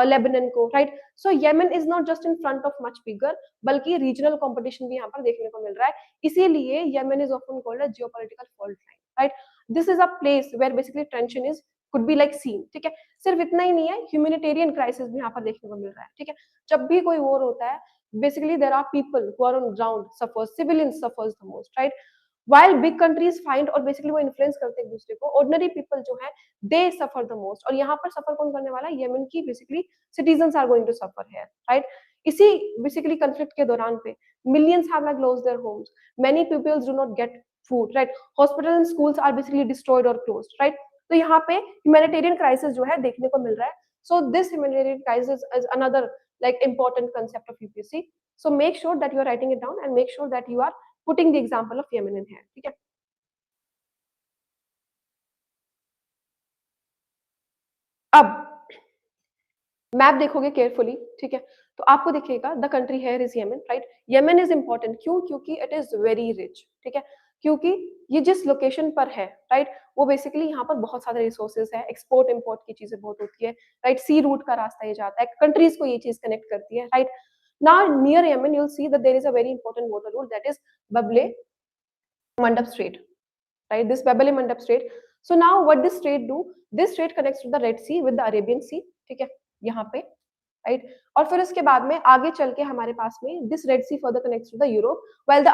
Speaker 1: लेबनान को, right. So Yemen is not just in front of much bigger, बल्कि रीजनल कंपटीशन भी यहाँ पर देखने को मिल रहा है। इसीलिए Yemen is often called a geopolitical fault line, right. This is a place where basically tension is could be like seen, ठीक है। सिर्फ इतना ही नहीं है, ह्यूमैनिटेरियन क्राइसिस भी यहाँ पर देखने को मिल रहा है, ठीक है। जब भी कोई वॉर होता है, basically there are people who are on ground suffers, civilians suffers the most, right? While big countries find और बेसिकली वो इन्फ्लुएंस करते हैं एक दूसरे को, ऑर्डिनरी पीपल जो है दे सफर द मोस्ट। और यहाँ पर सफर कौन करने वाला है, येमेन की basically citizens are going to suffer here, right. इसी बेसिकली कॉन्फ्लिक्ट के दौरान पे millions have like lost their homes, many peoples do not get food, right, hospital and schools are basically destroyed और क्लोज्ड, राइट। तो यहाँ पे humanitarian crisis जो है देखने को मिल रहा है। So this humanitarian crisis is another like important concept of UPSC. So make sure that you are writing it down and make sure that you are putting the example of Yemen in here, ठीक है। अब map देखोगे carefully, ठीक है, तो आपको दिखेगा the country here is Yemen, right. Yemen is important क्यों, क्योंकि इट इज वेरी रिच, ठीक है, क्योंकि ये जिस लोकेशन पर है, राइट, वो बेसिकली यहाँ पर बहुत सारे रिसोर्सेज है, एक्सपोर्ट इम्पोर्ट की चीजें बहुत होती है, राइट। सी रूट का रास्ता ये जाता है, कंट्रीज को ये चीज कनेक्ट करती है, right. Now near Yemen you will see that there is a very important water route that is Babel Mandeb strait, right, this Babel Mandab Strait. So now what this strait do, this strait connects to the Red Sea with the Arabian Sea, ठीक है, यहाँ पे, right. और फिर उसके बाद में आगे चल के हमारे पास में this Red Sea further connects to the Europe, while the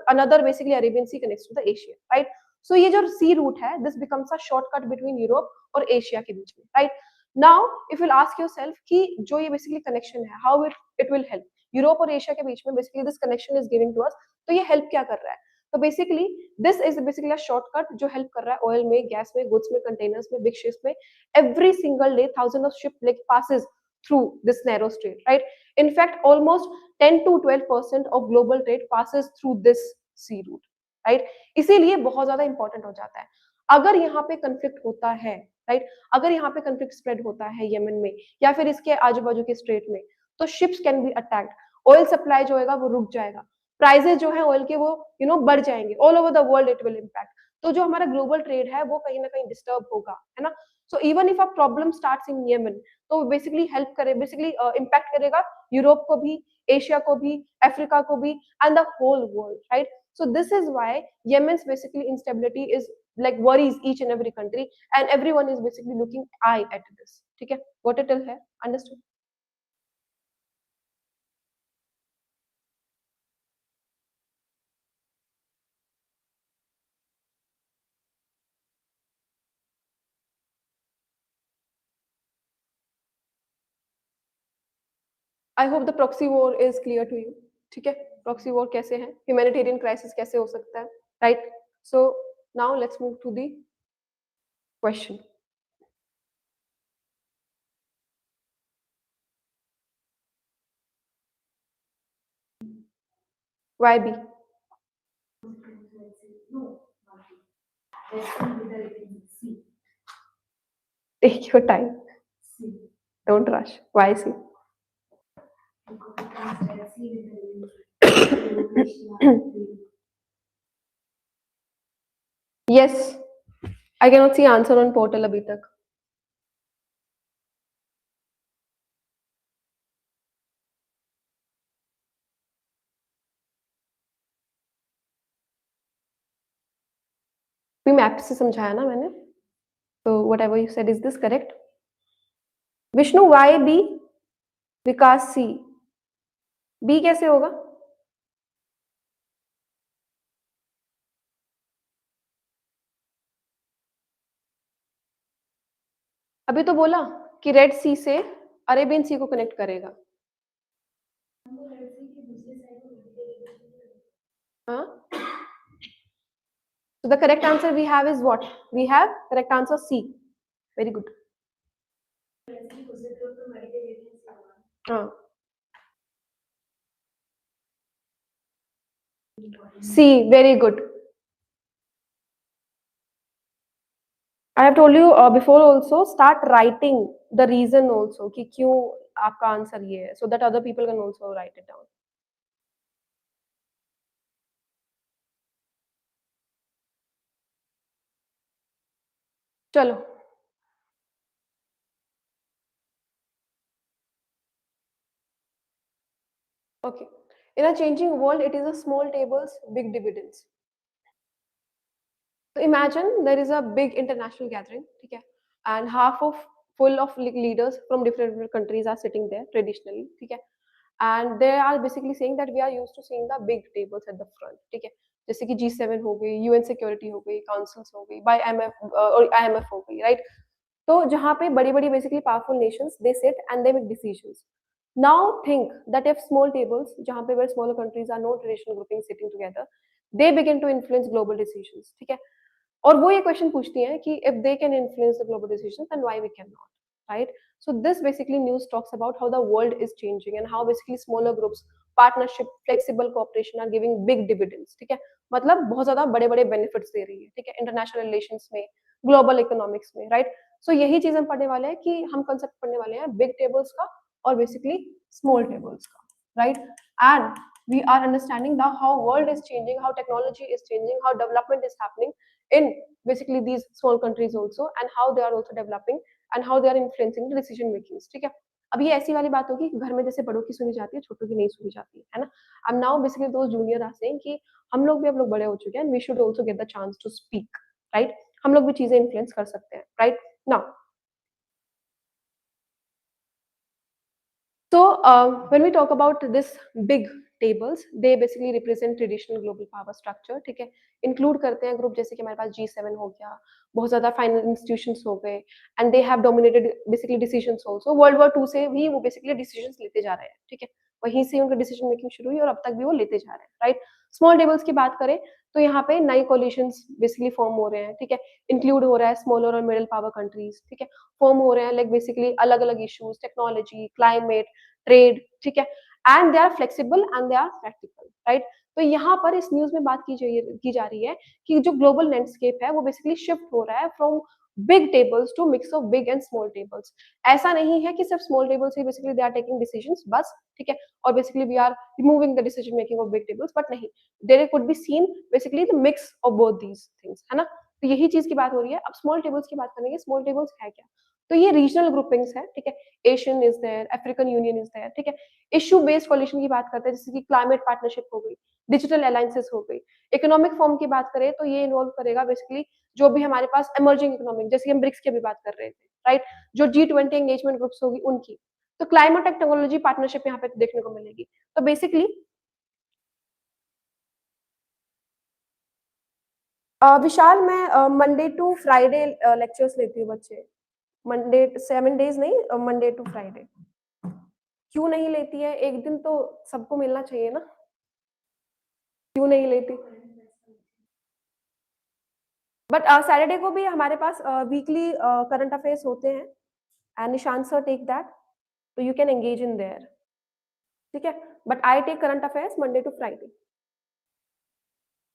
Speaker 1: another basically Arabian Sea connects to the Asia, right. So ये जो सी रूट है, this becomes a shortcut between Europe और एशिया के बीच में, right. Now if you ask yourself कि जो ये बेसिकली कनेक्शन है, how it will help Europe और एशिया के बीच में, basically this connection is giving to us, तो ये हेल्प क्या कर रहा है। तो basically this is basically a shortcut जो हेल्प कर रहा है ऑयल में, गैस में, गुड्स में, कंटेनर्स में, बिग शिप्स में। Every single day thousand of ship like passes through this narrow strait, right? In fact, almost 10 to 12% of global trade passes through this sea route, right? इसीलिए बहुत ज्यादा important हो जाता है। अगर यहाँ पे कंफ्लिक्ट होता है, राइट, अगर यहाँ पे कंफ्लिक्ट स्प्रेड होता है येमेन में या फिर इसके आजू बाजू के स्ट्रेट में, तो ships can be attacked, oil supply जो होगा वो रुक जाएगा, प्राइजेस जो है ऑयल के वो बढ़ जाएंगे, all over the world it will impact. तो जो हमारा ग्लोबल ट्रेड है वो कहीं ना कहीं डिस्टर्ब होगा, है ना। So even if a problem starts in Yemen, तो बेसिकली हेल्प करे, बेसिकली इम्पैक्ट करेगा यूरोप को भी, एशिया को भी, अफ्रीका को भी, and the whole world, right. So this is why Yemen's basically instability is like worries each and every country, and everyone is basically looking eye at this, ठीक है, what it is है, understood। I hope the proxy war is clear to you, ठीक है। Proxy war कैसे है, humanitarian crisis कैसे हो सकता है, right. So now let's move to the question. Why B, take your time, don't rush, why C. Yes, I can not see answer on portal अभी तक। भी मैप से समझाया ना मैंने, तो whatever you said, is this correct? Vishnu, why B? Vikas C. B कैसे होगा? अभी तो बोला कि रेड सी से अरेबियन सी को कनेक्ट करेगा। हाँ, so the correct answer we have is what? We have correct answer C. Very good. हाँ, C. Very good. I have told you before also. Start writing the reason also कि क्यों आपका answer ये है, so that other people can also write it down. चलो, okay. In a changing world, it is a small tables, big dividends. So imagine there is a big international gathering, ठीक है, and half of full of leaders from different countries are sitting there traditionally, ठीक है, and they are basically saying that we are used to seeing the big tables at the front, ठीक है, जैसे कि G7 हो गई, UN security हो गई, काउंसिल्स हो गई, बाय IMF और IMF हो गई, राइट? तो जहाँ पे बड़ी-बड़ी basically powerful nations they sit and they make decisions. Now think that if small tables जहाँ पे very smaller countries are no traditional grouping sitting together, they begin to influence global decisions, ठीक है? और वो ये क्वेश्चन पूछती हैं कि if they can influence the global decisions then why we can not, right? So this basically news talks about how the world is changing and how basically smaller groups, partnership, flexible cooperation are giving big dividends, ठीक है? मतलब बहुत ज़्यादा बड़े-बड़े benefits दे रही है, ठीक है? इंटरनेशनल रिलेशंस में, ग्लोबल इकोनॉमिक्स में, राइट? सो यही चीज़ हम पढ़ने वाले हैं कि हम कांसेप्ट पढ़ने वाले हैं बिग टेबल्स का और बेसिकली स्मॉल टेबल्स का, right? And we are understanding now how world is changing, how technology is changing, how development is happening in basically these small countries also, and how they are also developing and how they are influencing the decision makings, ठीक है? अब ये ऐसी वाली बात होगी कि घर में जैसे बड़ों की सुनी जाती है, छोटों की नहीं सुनी जाती है ना? अब now basically those junior are saying कि हम लोग भी अब लोग बड़े हो चुके हैं and we should also get the chance to speak, right? हम लोग भी चीजें इन्फ्लुएंस कर सकते हैं, right? Now so, when we talk about this big tables, they basically represent traditional global power structure, ठीक है? इंक्लूड करते हैं ग्रुप जैसे कि हमारे पास G7 हो गया, बहुत ज़्यादा फाइनेंशियल इंस्टीट्यूशंस हो गए and they have dominated basically decisions also. World war 2 से भी वो बेसिकली डिसीजंस लेते जा रहे हैं, ठीक है? वहीं से उनका डिसीजन मेकिंग शुरू हुई और अब तक भी वो लेते जा रहे हैं, राइट? स्मॉल टेबल्स की बात करें तो यहाँ पे नए कोलिशंस बेसिकली फॉर्म हो रहे हैं, ठीक है? इंक्लूड हो रहा है स्मॉलर और मिडल पावर कंट्रीज, ठीक है? फॉर्म हो रहे हैं लाइक बेसिकली अलग-अलग इश्यूज, टेक्नोलॉजी, क्लाइमेट, ट्रेड, ठीक है? And they are flexible and they are practical, right? तो यहाँ पर इस न्यूज़ में बात की जा रही है कि जो ग्लोबल लैंडस्केप है वो बेसिकली शिफ्ट हो रहा है from big tables to mix of big and small tables. ऐसा नहीं है कि सिर्फ स्मॉल टेबल्स ही basically they are taking decisions बस, ठीक है? और basically we are removing the decision making of big tables, but नहीं. There could be seen basically the mix of both these things, है ना? तो यही चीज़ की बात हो रही है. अब स्मॉल टेबल्स की बात करेंगे. स्मॉल टेबल्स है क्या? तो ये रीजनल ग्रुपिंग्स है, ठीक है? ASEAN is there, African Union is there, ठीक है? इश्यू बेस्ड कोलिशन की बात करते हैं जैसे कि क्लाइमेट पार्टनरशिप हो गई, डिजिटल अलायंसेस हो गई. इकोनॉमिक फॉर्म की बात करें तो ये इन्वॉल्व करेगा बेसिकली जो भी हमारे पास इमर्जिंग इकोनॉमिक जैसे कि हम ब्रिक्स की अभी बात कर रहे थे, राइट? जो G20 एंगेजमेंट ग्रुप्स होगी उनकी. तो क्लाइमेट टेक्नोलॉजी पार्टनरशिप यहाँ पे देखने को मिलेगी. तो बेसिकली विशाल मैं मंडे टू फ्राइडे लेक्चर्स लेती हूँ बच्चे. मंडे 7 डेज नहीं, मंडे टू फ्राइडे. क्यों नहीं लेती है? एक दिन तो सबको मिलना चाहिए ना? क्यों नहीं लेती? बट सैटरडे को भी हमारे पास वीकली करंट अफेयर्स होते हैं and Nishant sir take that, तो you can engage in there, ठीक है? But I take current affairs Monday to Friday.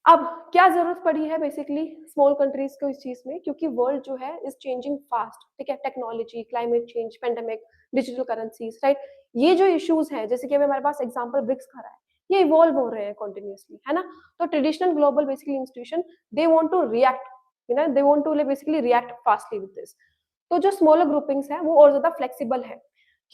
Speaker 1: अब क्या ज़रूरत पड़ी है बेसिकली स्मॉल कंट्रीज़ को इस चीज़ में, क्योंकि वर्ल्ड जो है इज़ चेंजिंग फास्ट, ठीक है? Technology, climate change, pandemic, digital currencies, right? ये जो इश्यूज़ हैं, जैसे कि अभी हमारे पास एग्जांपल ब्रिक्स का रहा है, ये इवॉल्व हो रहे हैं कंटीन्यूअसली, है ना? तो traditional global basically institution they want to react they want to basically react fastly with this. तो जो स्मॉलर ग्रुपिंग्स हैं वो और ज्यादा फ्लेक्सिबल है,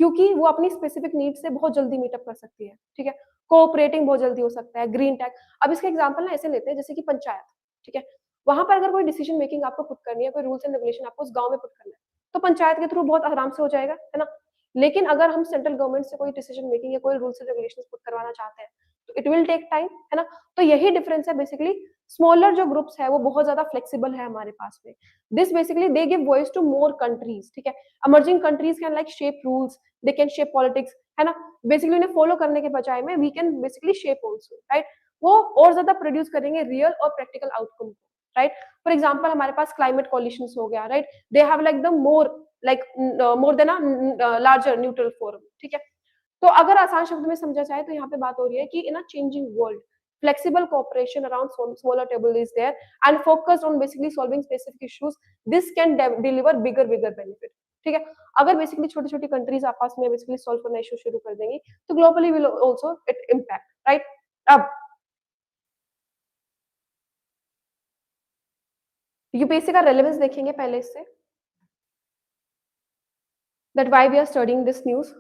Speaker 1: क्योंकि वो अपनी स्पेसिफिक नीड से बहुत जल्दी मीटअप कर सकती है, ठीक है। कोऑपरेटिंग बहुत जल्दी हो सकता है, ग्रीन टैग। अब इसका एग्जांपल ना ऐसे लेते हैं जैसे कि पंचायत, ठीक है। वहां पर अगर कोई डिसीजन मेकिंग आपको पुट करनी है, कोई रूल्स एंड रेगुलेशन आपको उस गांव में पुट करना है, तो पंचायत के थ्रू बहुत आराम से हो जाएगा, है ना। लेकिन अगर हम सेंट्रल गवर्नमेंट से कोई डिसीजन मेकिंग या कोई रूल्स एंड रेगुलेशन पुट करवाना चाहते हैं, तो इट विल टेक टाइम, है ना। तो यही डिफरेंस है बेसिकली। स्मॉलर जो ग्रुप्स है वो बहुत ज्यादा फ्लेक्सिबल है हमारे पास में। This basically they give voice to more countries, ठीक है। emerging countries can like shape rules, they can shape politics, है ना। बेसिकली उन्हें फॉलो करने के बजाय में we can basically shape also, right. वो और ज्यादा प्रोड्यूस करेंगे रियल और practical outcome, right. For example हमारे पास क्लाइमेट कॉलिशंस हो गया, right. They have like the more like more than a larger neutral forum, ठीक है। तो अगर आसान शब्द में समझा जाए तो यहाँ पे बात हो रही है कि in a changing world flexible cooperation around smaller table is there and focused on basically solving specific issues. This can deliver bigger benefit, ठीक है। अगर बेसिकली छोटी छोटी कंट्रीज आपस में बेसिकली सॉल्व करना इशू शुरू कर देंगी तो globally will also it impact, right. अब यूपीएससी का रेलेवेंस देखेंगे पहले इससे, that why we are studying this news.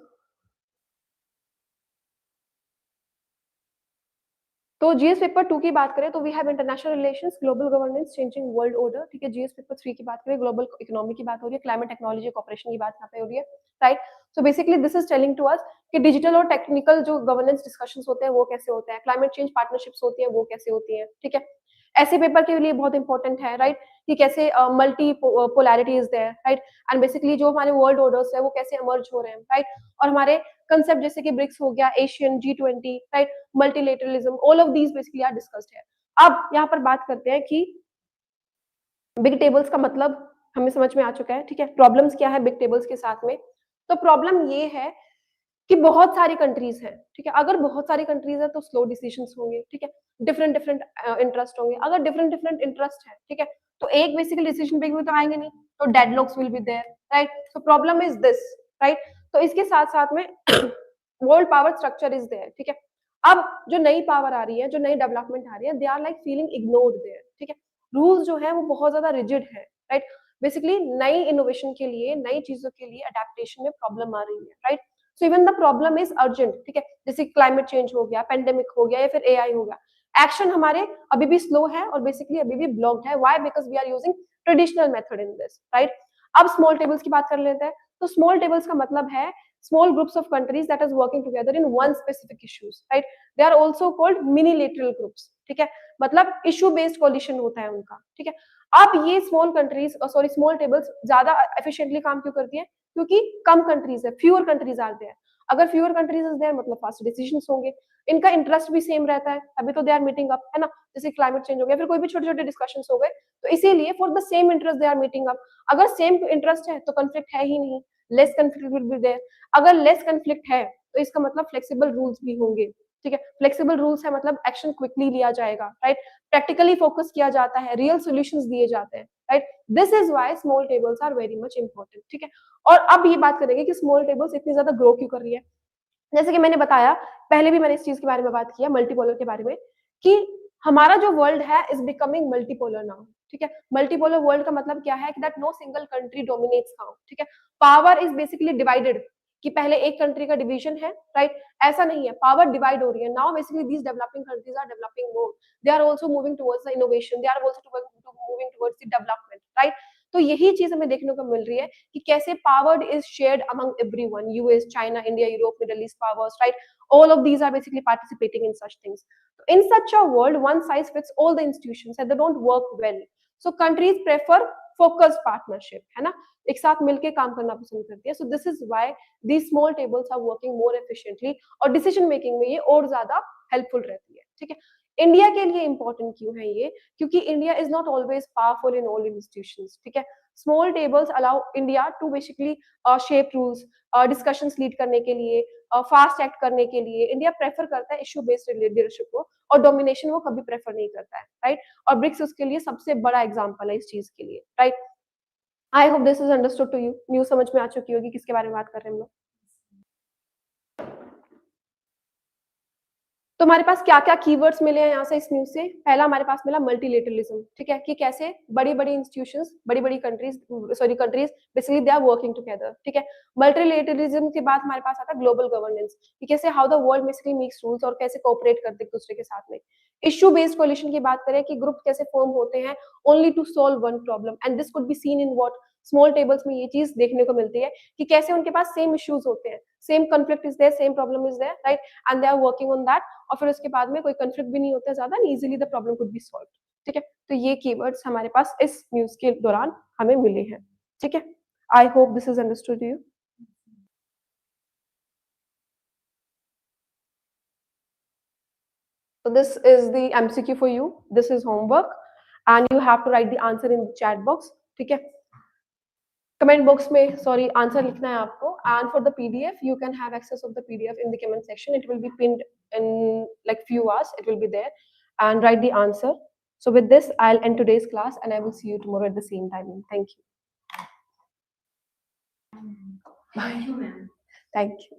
Speaker 1: तो जीएस पेपर 2 की बात करें तो we have international relations, global governance, changing world order, ठीक है। जीएस पेपर 3 की बात करें ग्लोबल इकोनॉमी की बात हो रही है, क्लाइमेट टेक्नोलॉजी कॉपरेशन की बात यहाँ पे हो रही है, right. So basically this is telling to us कि डिजिटल और टेक्निकल जो गवर्नेंस डिस्कशंस होते हैं वो कैसे होते हैं, क्लाइमेट चेंज पार्टनरशिप्स होती हैं वो कैसे होती हैं, ठीक है। ऐसे पेपर के लिए बहुत इंपॉर्टेंट है, राइट, कि कैसे multi polarity is there, right. And basically जो हमारे वर्ल्ड ऑर्डर्स है वो कैसे इमर्ज हो रहे हैं, राइट। और हमारे कंसेप्ट जैसे कि ब्रिक्स हो गया, ASEAN, G20, right, multilateralism, all of these basically are discussed है। अब यहाँ पर बात करते हैं कि बिग टेबल्स का मतलब हमें समझ में आ चुका है, ठीक है। प्रॉब्लम्स क्या है बिग टेबल्स के साथ में? तो प्रॉब्लम ये है कि बहुत सारी कंट्रीज हैं, ठीक है। अगर बहुत सारी कंट्रीज है तो स्लो डिसीजंस होंगे, ठीक है। डिफरेंट डिफरेंट इंटरेस्ट होंगे। अगर डिफरेंट डिफरेंट इंटरेस्ट है, ठीक है, तो एक बेसिकली डिसीजन मेकिंग में तो आएंगे नहीं, तो deadlocks will be there, right. So problem is this, right. तो इसके साथ साथ में world power structure is there, ठीक है। अब जो नई पावर आ रही है, जो नई डेवलपमेंट आ रही है, they are like feeling ignored there, ठीक है। रूल्स जो है वो बहुत ज्यादा रिजिड है, राइट। बेसिकली नई इनोवेशन के लिए, नई चीजों के लिए अडेप्टेशन में प्रॉब्लम आ रही है, right. So even the problem is urgent, ठीक है। जैसे क्लाइमेट चेंज हो गया, पेंडेमिक हो गया या फिर एआई हो गया, एक्शन हमारे अभी भी स्लो है और बेसिकली अभी भी ब्लॉक्ड है। Why? Because we are using traditional method in this, right. अब स्मॉल टेबल्स की बात कर लेते हैं। तो स्मॉल टेबल्स का मतलब है small groups of countries that is working together in one specific issues, right? They are also called minilateral groups, ठीक है। मतलब issue based coalition होता है उनका, ठीक है। अब ये small countries sorry small tables ज्यादा एफिशिएंटली काम क्यों करती है? क्योंकि कम कंट्रीज है, फ्यूअर कंट्रीज आर देयर। अगर फ्यूअर कंट्रीज इज देयर मतलब फास्ट डिसीजंस होंगे, इनका इंटरेस्ट भी सेम रहता है, अभी तो दे आर मीटिंग अप, है ना। जैसे क्लाइमेट चेंज हो गया, फिर कोई भी छोटे छोटे डिस्कशंस हो गए, तो इसीलिए for the same interest they are meeting up. अगर सेम इंटरेस्ट है तो कंफ्लिक्ट है ही नहीं, less conflict will be there. अगर लेस कंफ्लिक्ट है तो इसका मतलब फ्लेक्सिबल रूल्स भी होंगे, ठीक है। फ्लेक्सिबल रूल्स है मतलब एक्शन क्विकली लिया जाएगा, राइट। प्रैक्टिकली फोकस किया जाता है, रियल सॉल्यूशंस दिए जाते हैं, right. This is why small tables are very much important, ठीक है। और अब ये बात करेंगे कि स्मॉल टेबल्स इतनी ज्यादा ग्रो क्यों कर रही है। जैसे कि मैंने बताया, पहले भी मैंने इस चीज के बारे में बात किया, मल्टीपोलर के बारे में, कि हमारा जो वर्ल्ड है इज बिकमिंग मल्टीपोलर नाउ, ठीक है। मल्टीपोलर वर्ल्ड का मतलब क्या है कि that no single country dominates now, ठीक है। पावर इज बेसिकली डिवाइडेड, कि पहले एक कंट्री का डिवीजन है, राइट। ऐसा नहीं है, पावर डिवाइड हो रही है now. Basically these developing countries are developing more, they are also moving towards the innovation, they are also moving towards the development, right. तो यही चीज हमें देखने को मिल रही है कि कैसे power is shared among everyone, US, China, India, Europe, middle east powers, right. All of these are basically participating in such things. In such a world, one size fits all the institutions and they don't work well. So countries prefer focused partnership, है ना, एक साथ मिलके काम करना पसंद करती है। So this is why these small tables are working more efficiently और decision making में ये और ज्यादा helpful रहती है, ठीक है। इंडिया के लिए इंपॉर्टेंट क्यों है ये? क्योंकि India is not always powerful in all institutions, ठीक है। Small tables allow India to basically shape rules, discussions lead करने के लिए, फास्ट एक्ट करने के लिए। इंडिया प्रेफर करता है इशू बेस्ड लीडरशिप को, और डोमिनेशन वो कभी प्रेफर नहीं करता है, राइट। और ब्रिक्स उसके लिए सबसे बड़ा एग्जांपल है इस चीज के लिए, right. I hope this is understood to you. News समझ में आ चुकी होगी किसके बारे में बात कर रहे हैं हम लोग। तो हमारे पास क्या क्या कीवर्ड्स मिले हैं यहाँ से इस न्यूज से। पहला हमारे पास मिला मल्टीलेटरलिज्म, ठीक है, कि कैसे बड़ी बड़ी इंस्टीट्यूशंस, बड़ी बड़ी countries basically they are working together, ठीक है। मल्टीलेटरलिज्म के बाद हमारे पास आता है ग्लोबल गवर्नेंस, कि कैसे how the world basically makes rules और कैसे कोऑपरेट करते हैं एक दूसरे के साथ में। इश्यू बेस्ड कोलिशन की बात करें कि ग्रुप कैसे फॉर्म होते हैं only to solve one problem, and this could be seen in what small tables में ये चीज देखने को मिलती है कि कैसे उनके पास सेम इश्यूज होते हैं, same conflict is there, same problem is there, right, and they are working on that, और फिर उसके बाद में कोई कॉन्फ्लिक्ट भी नहीं होता ज्यादा, easily the problem could be solve, ठीक है। तो ये कीवर्ड्स हमारे पास इस न्यूज के दौरान हमें मिले हैं, ठीक है। आई hope this is understood you. So this is the MCQ for you. This is homework, and you have to write the answer in the chat box. ठीक है, कमेंट बॉक्स में सॉरी आंसर लिखना है आपको, and for the PDF you can have access of the PDF in the comment section, it will be pinned in like few hours, it will be there, and write the answer. So with this I'll end today's class, and I will see you tomorrow at the same timing. Thank you. Thank you, ma'am. Thank you.